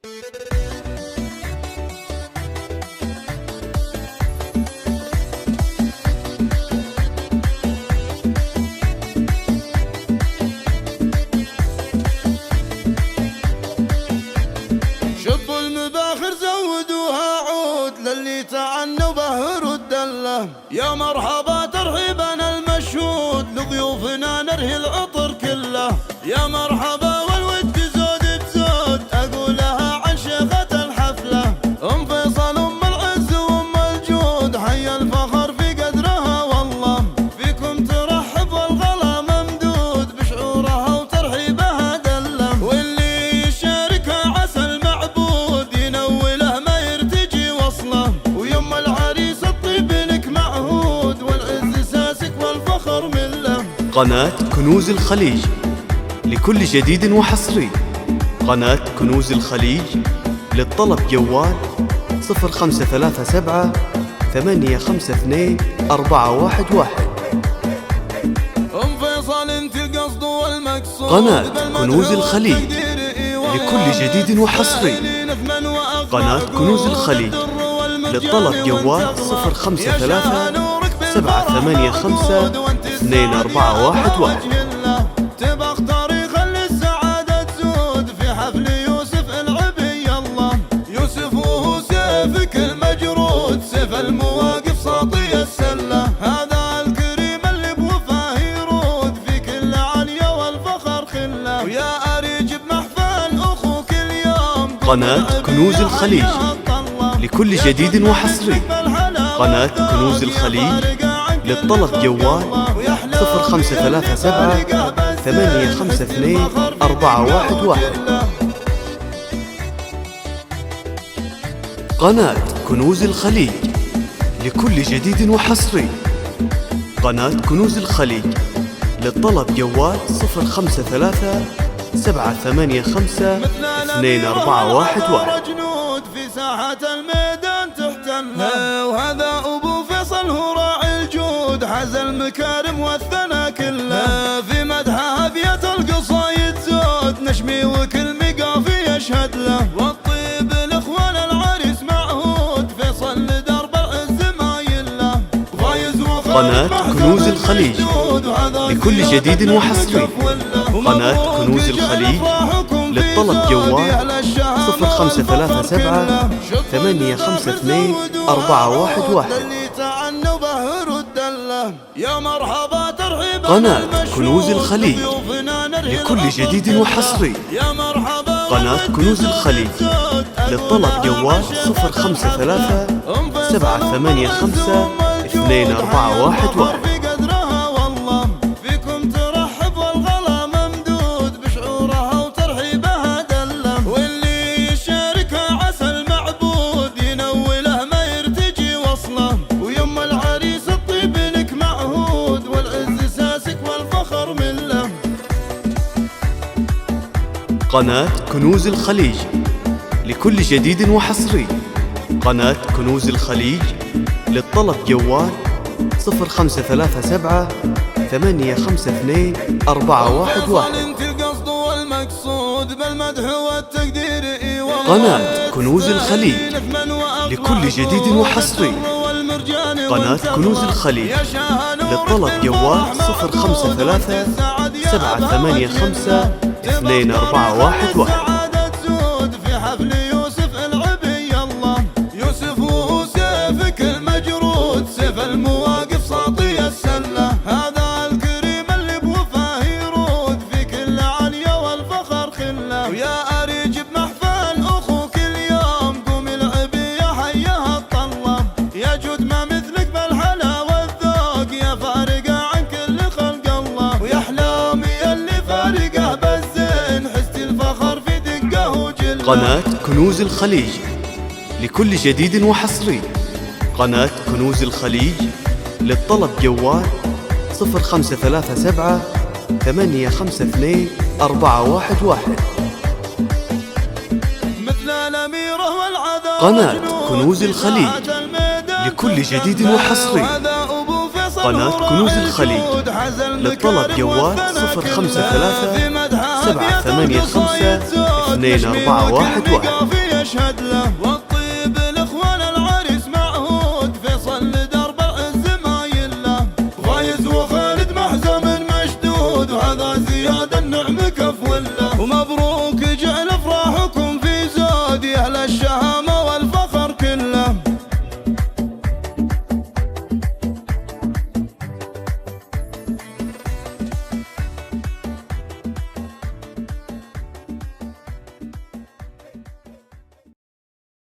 شبوا المباخر زودوها عود للي تعنوا به رد الله. يا مرحبا ترحيبنا المشهود لضيوفنا نرهي العطر كله. يا مرحبا والود زود بزود اقولها عن شيخة الحفلة. ام فيصل ام العز وام الجود حي الفخر في قدرها والله. فيكم ترحب والغلا ممدود بشعورها وترحيبها دله. واللي يشاركها عسى المعبود ينوله ما يرتجي وصله. ويم العريس الطيب لك معهود والعز ساسك والفخر مله. قناة كنوز الخليج لكل جديد وحصري. قناة كنوز الخليج للطلب جوال 0537 852 411. ام فيصل انت القصد والمقصود. قناة كنوز الخليج لكل جديد وحصري. قناة كنوز الخليج للطلب جوال 053 785 2411. تبغى طريق للسعادة تزود في حفل يوسف العبي الله. يوسف وهو سيفك المجرود سيف المواقف ساطي السلة. هذا الكريم اللي بوفاه يرود في كل عليا والفخر خله. ويا أريج بمحفل أخوك اليوم. قناة كنوز الخليج لكل جديد وحصري. قناة كنوز الخليج للطلب جوال 0537 852 411. قناة كنوز الخليج لكل جديد وحصري. قناة كنوز الخليج للطلب جوال 053 785 2411. جنود في ساحة الميدان تحتلها. وهذا أبو فيصل هو راعي الجود حز المكارم والثنا كلها. في مدحها أبيات القصايد زود نشمي وكل مقافي يشهد له. والطيب الإخوان العريس معهود فيصل لدرب العز ما يله. قناة كنوز الخليج لكل جديد وحصري. قناة كنوز الخليج للطلب جوال 0537 852 411. يا مرحبا ترحيبا. قناة كنوز الخليج لكل جديد وحصري. قناة كنوز الخليج للطلب جوال 053 785 2411. فيكم ترحب والغلا ممدود بشعورها وترحيبها دله. واللي يشاركها عسى المعبود ينوله ما يرتجي وصله. ويم العريس الطيب لك معهود والعز ساسك والفخر مله. قناة كنوز الخليج لكل جديد وحصري. قناة كنوز الخليج للطلب جوال 0537 852 411. قناة كنوز الخليج لكل جديد وحصري. قناة كنوز الخليج للطلب جوال 053 785 2411. يوسف وهو سيفك المجرود سيف المواقف ساطي السلة. هذا الكريم اللي بوفاه يرود في كل عليا والفخر خله. ويا أريج بمحفل أخوك اليوم قوم العبي يا حيها الطلة. يا جود ما مثلك بالحلا والذوق يا فارقة عن كل خلق الله. ويا حلامي اللي فارقة بالزين حست الفخر في دقه وجله. قناة كنوز الخليج لكل جديد وحصري. قناة كنوز الخليج للطلب جوال 0537 852 411. قناة كنوز الخليج لكل جديد وحصري. قناة كنوز الخليج للطلب جوال 053 785 2411. يشهد له والطيب الاخوان العريس معهود فيصل لدرب العز مايل له فايز وخالد محزم مشدود وهذا زياد النعم كف وله